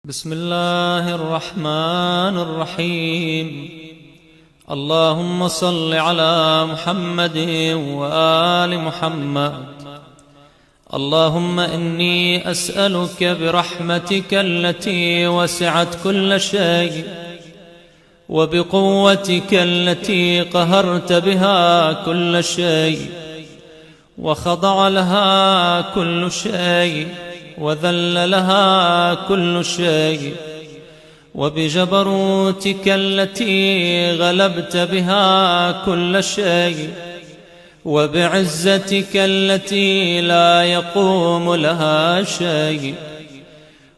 بسم الله الرحمن الرحيم. اللهم صل على محمد وآل محمد. اللهم إني أسألك برحمتك التي وسعت كل شيء وبقوتك التي قهرت بها كل شيء وخضع لها كل شيء وذل لها كل شيء، وبجبروتك التي غلبت بها كل شيء، وبعزتك التي لا يقوم لها شيء،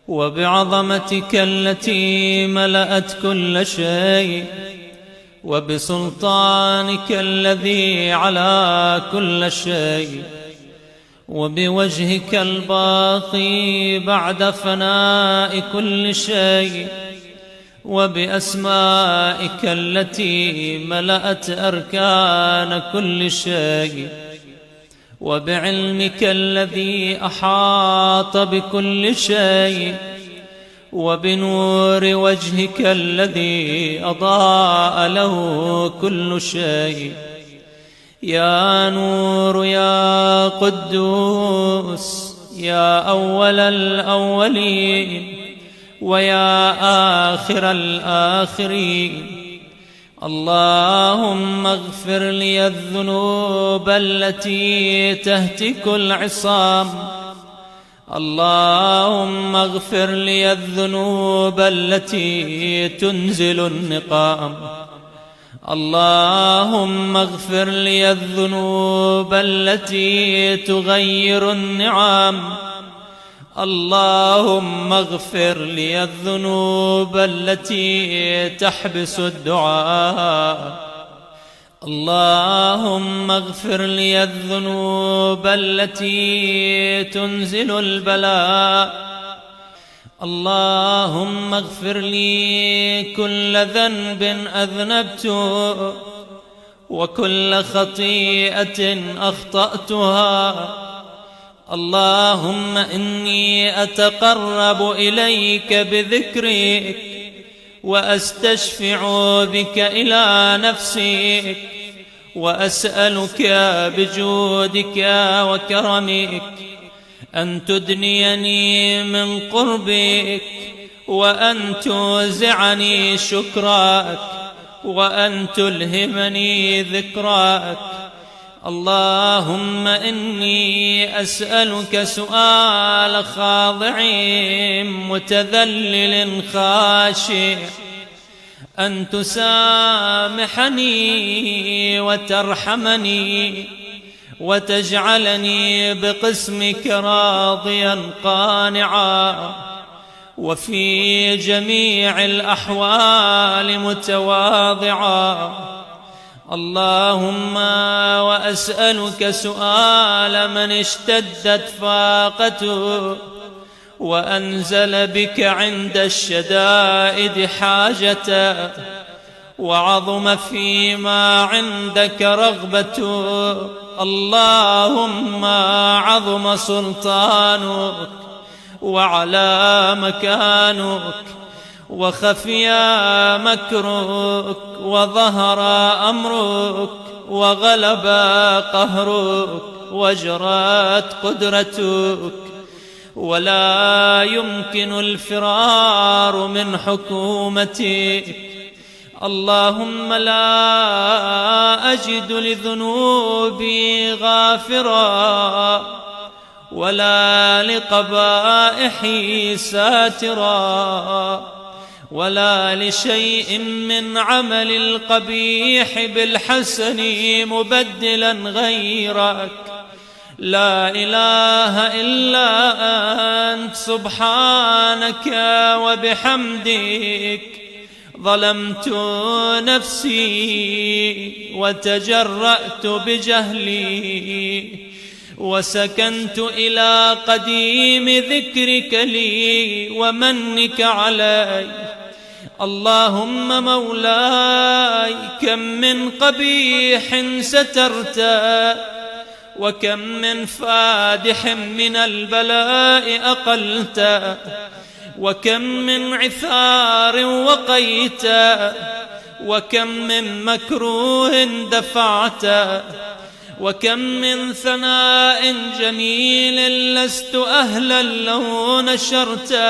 وبعظمتك التي ملأت كل شيء، وبسلطانك الذي على كل شيء، وبوجهك الباقي بعد فناء كل شيء، وبأسمائك التي ملأت أركان كل شيء، وبعلمك الذي أحاط بكل شيء، وبنور وجهك الذي أضاء له كل شيء. يا نور يا قدوس يا أول الأولين ويا آخر الآخرين، اللهم اغفر لي الذنوب التي تهتك العصام، اللهم اغفر لي الذنوب التي تنزل النقام، اللهم اغفر لي الذنوب التي تغير النعم، اللهم اغفر لي الذنوب التي تحبس الدعاء، اللهم اغفر لي الذنوب التي تنزل البلاء، اللهم اغفر لي كل ذنب أذنبته وكل خطيئة أخطأتها، اللهم إني أتقرب إليك بذكرك وأستشفع بك إلى نفسك، وأسألك بجودك وكرمك أن تدنيني من قربك، وأن توزعني شكرك، وأن تلهمني ذكرك. اللهم إني أسألك سؤال خاضع متذلل خاشع، أن تسامحني وترحمني وتجعلني بقسمك راضيا قانعا، وفي جميع الأحوال متواضعا. اللهم وأسألك سؤال من اشتدت فاقته وأنزل بك عند الشدائد حاجته، وعظم فيما عندك رغبته، اللهم عظم سلطانك وعلى مكانك وخفي مكرك وظهر أمرك وغلب قهرك وجرت قدرتك، ولا يمكن الفرار من حكومتك. اللهم لا أجد لذنوبي غافرا ولا لقبائحي ساترا ولا لشيء من عمل القبيح بالحسن مبدلا غيرك. لا إله إلا أنت سبحانك وبحمدك ظلمت نفسي وتجرأت بجهلي وسكنت إلى قديم ذكرك لي ومنك علي. اللهم مولاي كم من قبيح سترت وكم من فادح من البلاء أقلت، وكم من عثار وقيت، وكم من مكروه دفعت، وكم من ثناء جميل لست أهلا له نشرت.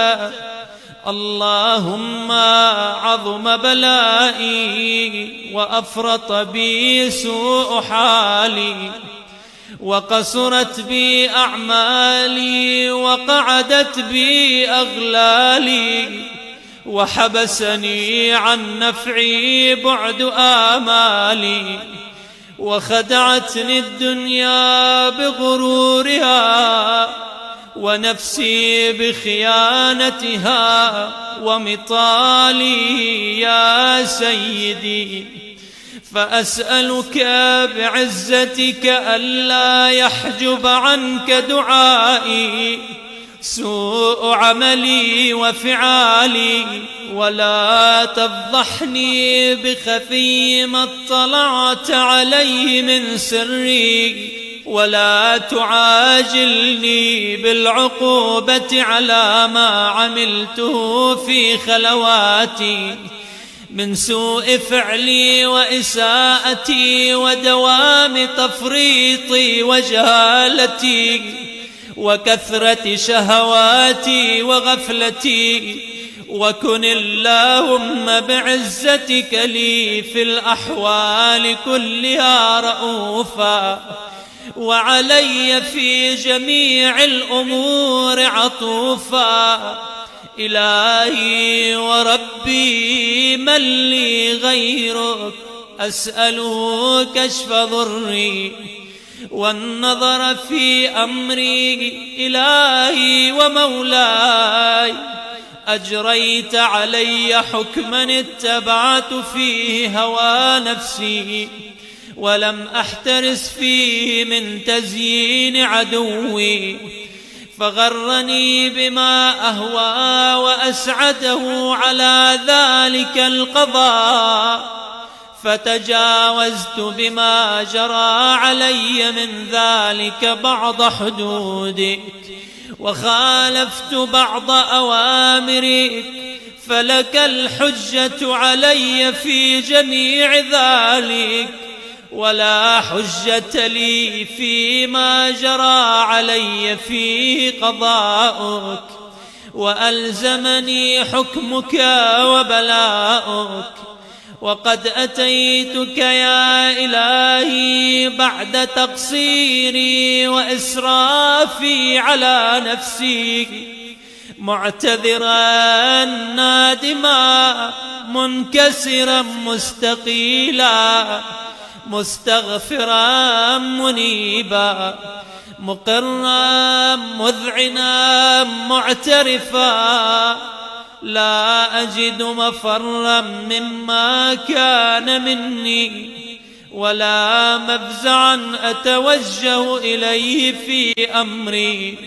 اللهم عظم بلائي وأفرط بي سوء حالي، وقصرت بي أعمالي وقعدت بي أغلالي، وحبسني عن نفعي بعد آمالي، وخدعتني الدنيا بغرورها ونفسي بخيانتها ومطالي يا سيدي. فأسألك بعزتك ألا يحجب عنك دعائي سوء عملي وفعالي، ولا تفضحني بخفي ما اطلعت عليه من سري، ولا تعاجلني بالعقوبة على ما عملته في خلواتي من سوء فعلي وإساءتي ودوام تفريطي وجهالتي وكثرة شهواتي وغفلتي. وكن اللهم بعزتك لي في الأحوال كلها رؤوفا، وعلي في جميع الأمور عطوفا. إلهي وربي من لي غيرك، أسأله كشف ضري والنظر في أمري. إلهي ومولاي، أجريت علي حكما اتبعت فيه هوى نفسي، ولم أحترس فيه من تزيين عدوي، فغرني بما أهوى وأسعده على ذلك القضاء، فتجاوزت بما جرى علي من ذلك بعض حدودك، وخالفت بعض أوامرك، فلك الحجة علي في جميع ذلك، ولا حجة لي فيما جرى علي فيه قضاؤك، وألزمني حكمك وبلاؤك. وقد أتيتك يا إلهي بعد تقصيري وإسرافي على نفسي، معتذرا نادما منكسرا مستقيلا، مستغفرا منيبا، مقرا مذعنا معترفا. لا أجد مفرا مما كان مني، ولا مفزعا أتوجه إليه في أمري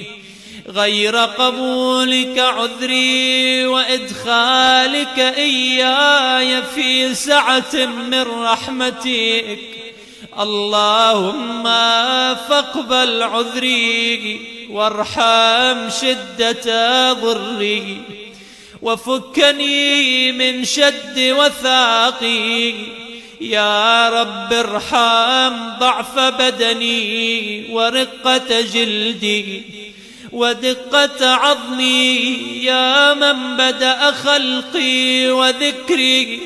غير قبولك عذري وإدخالك إياي في سعة من رحمتك. اللهم فاقبل عذري وارحم شدة ضري، وفكني من شد وثاقي. يا رب ارحم ضعف بدني ورقة جلدي ودقة عظمي، يا من بدأ خلقي وذكري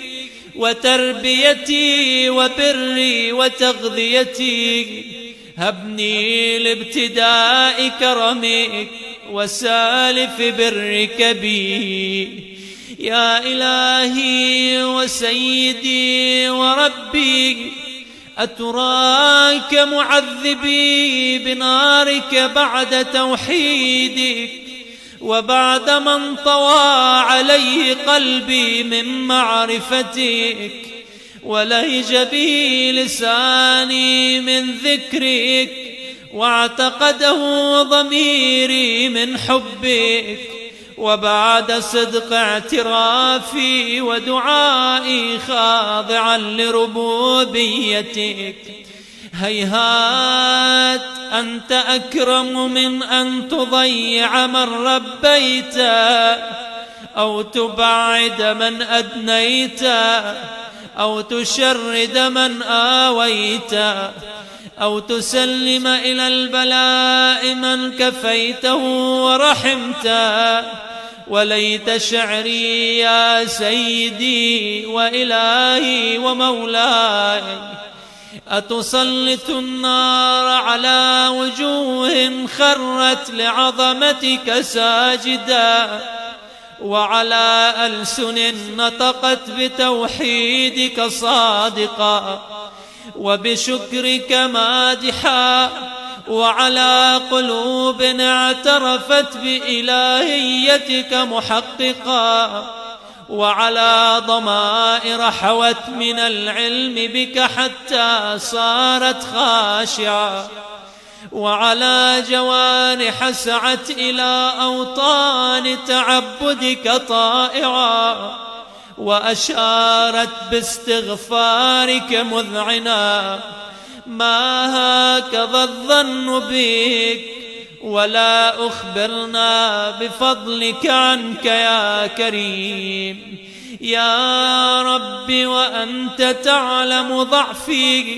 وتربيتي وبري وتغذيتي. هبني لابتداء كرمك وسالف برك بي. يا إلهي وسيدي وربي، أتراك معذبي بنارك بعد توحيدك، وبعد ما انطوى عليه قلبي من معرفتك، ولهج به لساني من ذكرك، واعتقده ضميري من حبك، وبعد صدق اعترافي ودعائي خاضعا لربوبيتك. هيهات أنت أكرم من أن تضيع من ربيت، أو تبعد من أدنيت أو تشرد من آويت أو تسلم إلى البلاء من كفيته ورحمت. وليت شعري يا سيدي وإلهي ومولاي أتسلط النار على وجوه خرت لعظمتك ساجدا، وعلى ألسن نطقت بتوحيدك صادقا وبشكرك مادحا، وعلى قلوب اعترفت بإلهيتك محققا، وعلى ضمائر حوت من العلم بك حتى صارت خاشعة، وعلى جوارح سعت إلى أوطان تعبدك طائعا، وأشارت باستغفارك مذعنا. ما هكذا الظن بك ولا أخبرنا بفضلك عنك يا كريم. يا رب وأنت تعلم ضعفي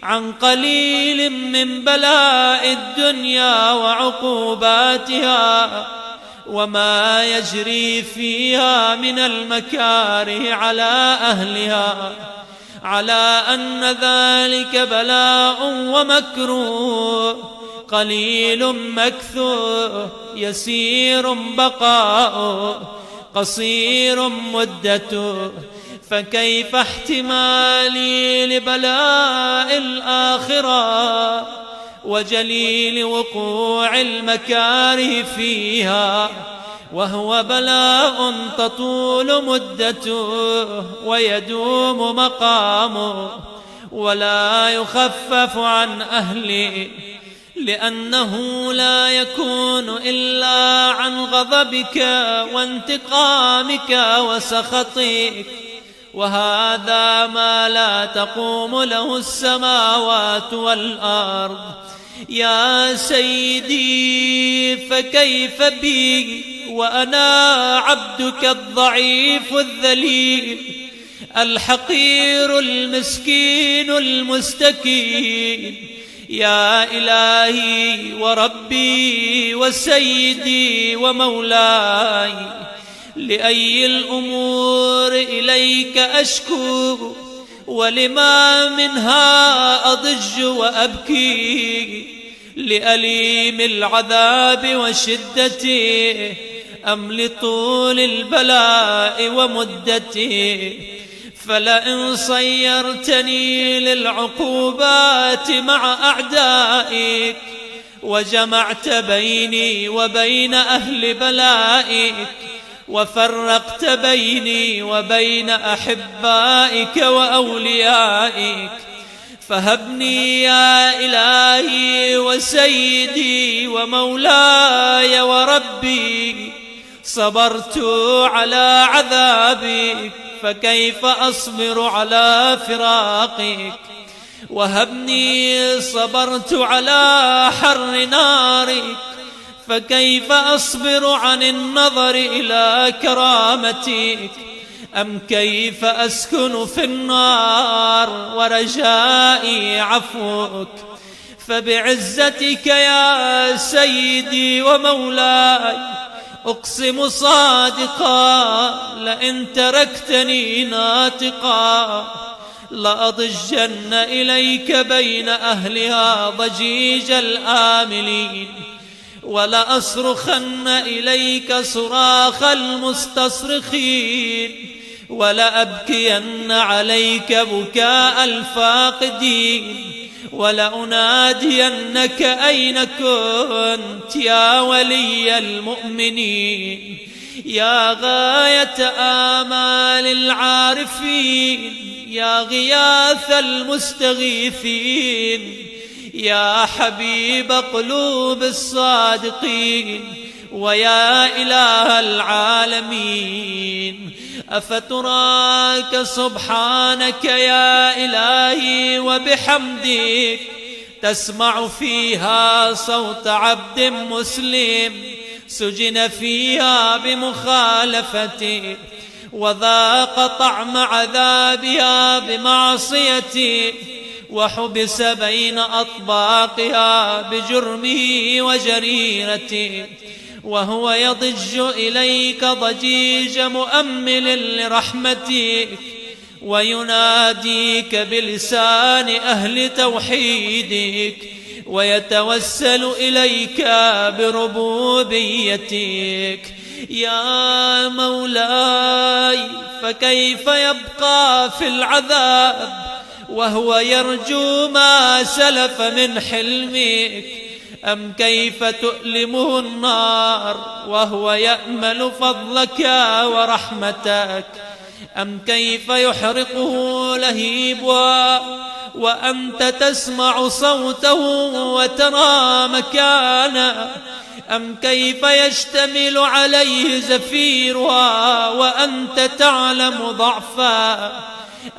عن قليل من بلاء الدنيا وعقوباتها وما يجري فيها من المكاره على أهلها، على أن ذلك بلاء ومكروه قليل مكثوه يسير بقاؤه قصير مدته. فكيف احتمالي لبلاء الآخرة وجليل وقوع المكاره فيها وهو بلاء تطول مدته ويدوم مقامه ولا يخفف عن أهله، لأنه لا يكون إلا عن غضبك وانتقامك وسخطك، وهذا ما لا تقوم له السماوات والأرض. يا سيدي فكيف بي وأنا عبدك الضعيف الذليل الحقير المسكين المستكين. يا إلهي وربي وسيدي ومولاي، لأي الأمور إليك أشكو ولما منها أضج وأبكي؟ لأليم العذاب وشدته أم لطول البلاء ومدته؟ فلئن صيرتني للعقوبات مع أعدائك وجمعت بيني وبين أهل بلائك وفرقت بيني وبين أحبائك وأوليائك، فهبني يا إلهي وسيدي ومولاي وربي. صبرت على عذابك فكيف أصبر على فراقك؟ وهبني صبرت على حر نارك فكيف أصبر عن النظر إلى كرامتك؟ أم كيف أسكن في النار ورجائي عفوك؟ فبعزتك يا سيدي ومولاي أقسم صادقا لئن تركتني ناطقا لأضجن إليك بين أهلها ضجيج الآملين، ولأصرخن إليك صراخ المستصرخين، ولأبكين عليك بكاء الفاقدين، ولأنادينك أين كنت يا ولي المؤمنين؟ يا غاية آمال العارفين، يا غياث المستغيثين، يا حبيب قلوب الصادقين، ويا إله العالمين. أفتراك سبحانك يا إلهي وبحمدك تسمع فيها صوت عبد مسلم سجن فيها بمخالفتي، وذاق طعم عذابها بمعصيتي، وحبس بين أطباقها بجرمه وجريرته، وهو يضج إليك ضجيج مؤمل لرحمتك، ويناديك بلسان أهل توحيدك، ويتوسل إليك بربوبيتك. يا مولاي، فكيف يبقى في العذاب وهو يرجو ما سلف من حلمك؟ أم كيف تؤلمه النار وهو يأمل فضلك ورحمتك؟ أم كيف يحرقه لهيبها وأنت تسمع صوته وترى مكانه؟ أم كيف يشتمل عليه زفيرها وأنت تعلم ضعفا؟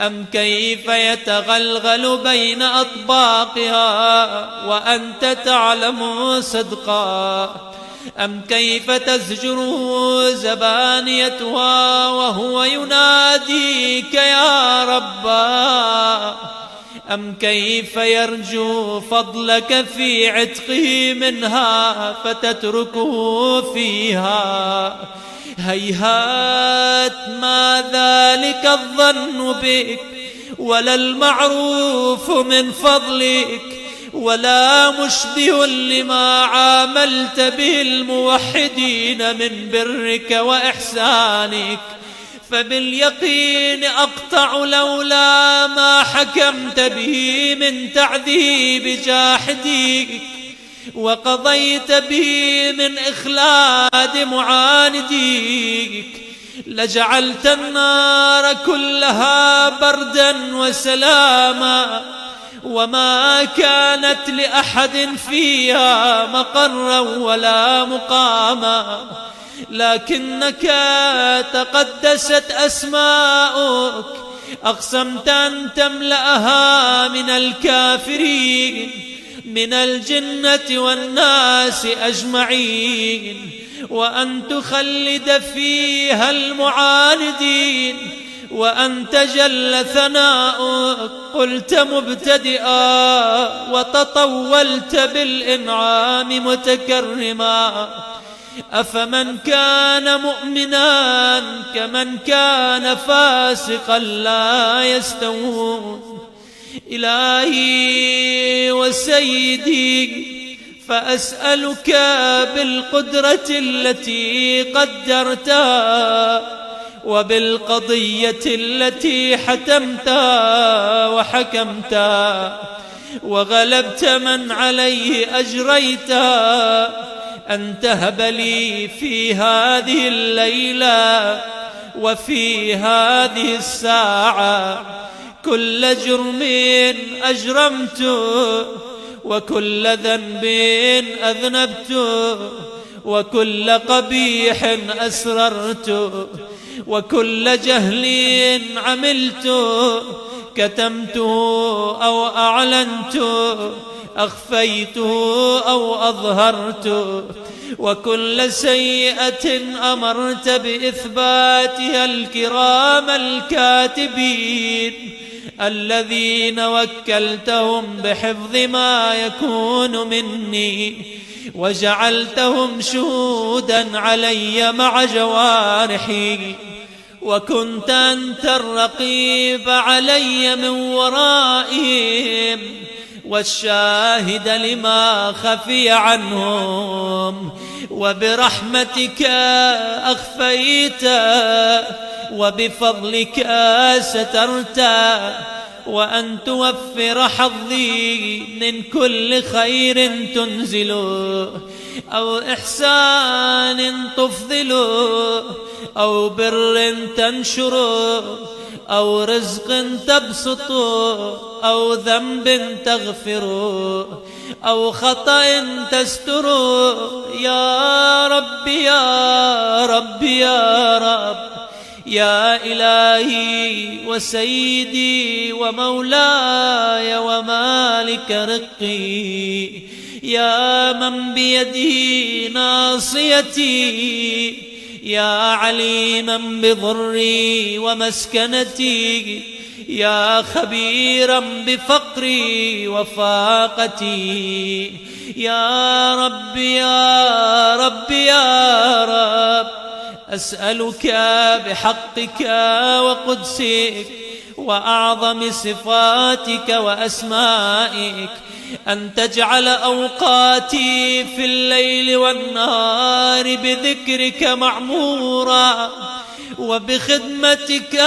أم كيف يتغلغل بين أطباقها وأنت تعلم صدقا؟ أم كيف تزجره زبانيتها وهو يناديك يا ربا؟ أم كيف يرجو فضلك في عتقه منها فتتركه فيها؟ هيهات ما ذلك الظن بك، ولا المعروف من فضلك، ولا مشبه لما عاملت به الموحدين من برك وإحسانك. فباليقين أقطع لولا ما حكمت به من تعذيب جاحديك، وقضيت به من إخلاد معانديك، لجعلت النار كلها بردا وسلاما، وما كانت لأحد فيها مقرا ولا مقاما. لكنك تقدست أسماؤك، أقسمت أن تملأها من الكافرين من الجنة والناس أجمعين، وأن تخلد فيها المعاندين، وأنت جل ثناؤك قلت مبتدئا وتطولت بالإنعام متكرما. أفمن كان مؤمنا كمن كان فاسقا لا يستوون. إلهي وسيدي، فأسألك بالقدرة التي قدرتها، وبالقضية التي حتمتها وحكمتها وغلبت من عليه أجريتها، أن تهب لي في هذه الليلة وفي هذه الساعة كل جرم أجرمته، وكل ذنب أذنبته، وكل قبيح أسررته، وكل جهل عملته، كتمته أو أعلنته، أخفيته أو أظهرته، وكل سيئة أمرت بإثباتها الكرام الكاتبين الذين وكلتهم بحفظ ما يكون مني، وجعلتهم شهودا علي مع جوارحي، وكنت أنت الرقيب علي من ورائهم والشاهد لما خفي عنهم، وبرحمتك أخفيت وبفضلك سترت، وأن توفر حظي من كل خير تنزله، أو إحسان تفضله، أو بر تنشره، أو رزق تبسطه، أو ذنب تغفره، أو خطأ تستره. يا رب يا رب يا رب، يا إلهي وسيدي ومولاي ومالك رقي، يا من بيده ناصيتي، يا عليما بضري ومسكنتي، يا خبيرا بفقري وفاقتي. يا رب يا رب يا رب، أسألك بحقك وقدسك وأعظم صفاتك وأسمائك أن تجعل أوقاتي في الليل والنهار بذكرك معمورا، وبخدمتك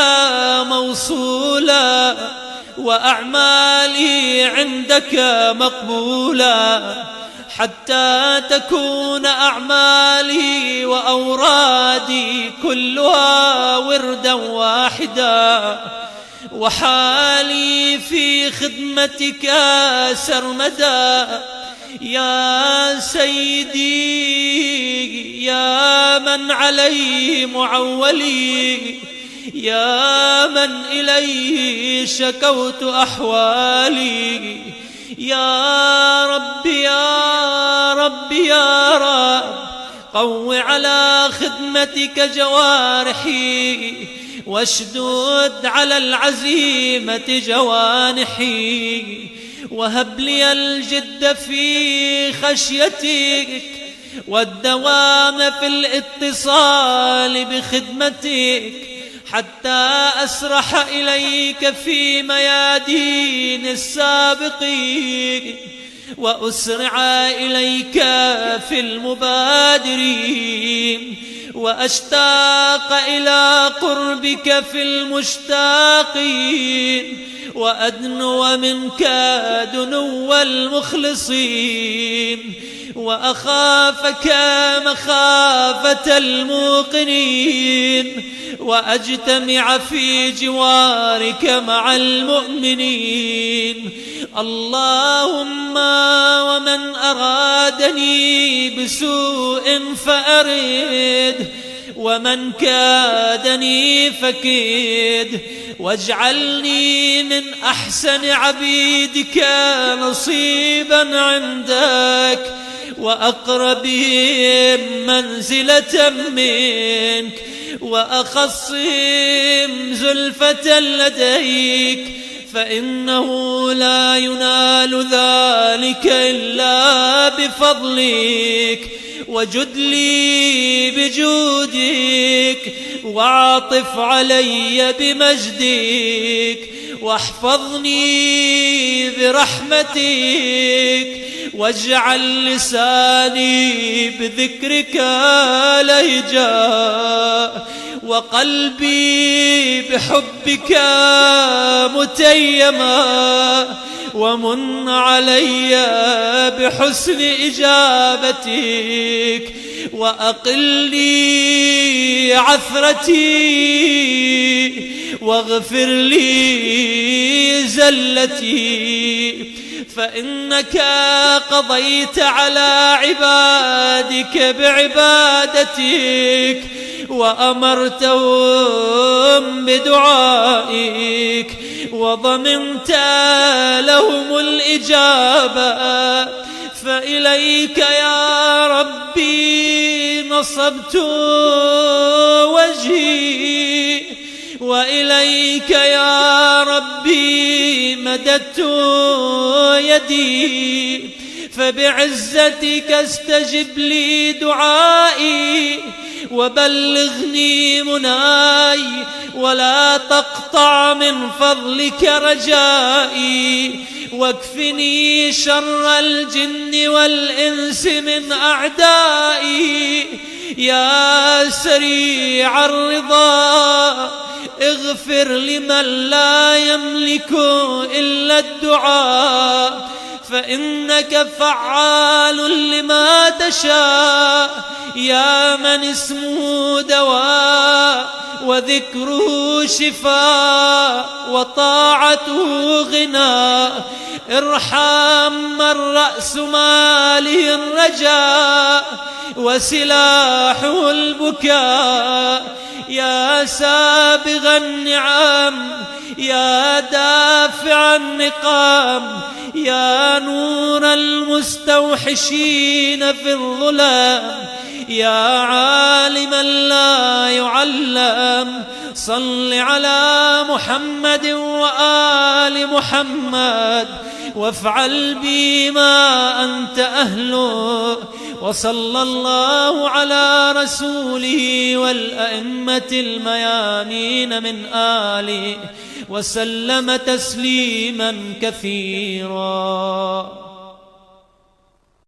موصولا، وأعمالي عندك مقبولا، حتى تكون أعمالي وأورادي كلها وردا واحدا، وحالي في خدمتك سرمدا. يا سيدي يا من عليه معولي، يا من إليه شكوت أحوالي، يا رب يا رب يا رب، قو على خدمتك جوارحي، واشدد على العزيمة جوانحي، وهب لي الجد في خشيتك والدوام في الاتصال بخدمتك، حتى أسرح إليك في ميادين السابقين، وأسرع إليك في المبادرين، وأشتاق إلى قربك في المشتاقين، وأدنو منك دنو المخلصين، وأخافك مخافة الموقنين، وأجتمع في جوارك مع المؤمنين. اللهم ومن أرادني بسوء فأرد، ومن كادني فكيد، واجعلني من أحسن عبيدك نصيبا عندك، وأقربهم منزلة منك، وأخصهم زلفة لديك، فإنه لا ينال ذلك إلا بفضلك. وجد لي بجودك، واعطف علي بمجدك، واحفظني برحمتك، واجعل لساني بذكرك لهجا، وقلبي بحبك متيما، ومن علي بحسن إجابتك، وأقل لي عثرتي، واغفر لي زلتي، فإنك قضيت على عبادك بعبادتك، وأمرتهم بدعائك، وضمنت لهم الإجابة. فإليك يا ربي نصبت وجهي، وإليك يا ربي مددت يدي، فبعزتك استجب لي دعائي، وبلغني مناي، ولا تقطع من فضلك رجائي، واكفني شر الجن والإنس من أعدائي. يا سريع الرضا اغفر لمن لا يملك إلا الدعاء، فإنك فعال لما تشاء. يا من اسمه دواء، وذكره شفاء، وطاعته غنى، ارحم من رأس ماله الرجاء، وسلاحه البكاء. يا سابغ النعم، يا دافع النقام، يا نور المستوحشين في الظلام، يا عالما لا يعلم، صل على محمد وآل محمد وافعل بي ما أنت أهله. وصلى الله على رسوله والأئمة الميامين من آله وسلم تسليما كثيرا.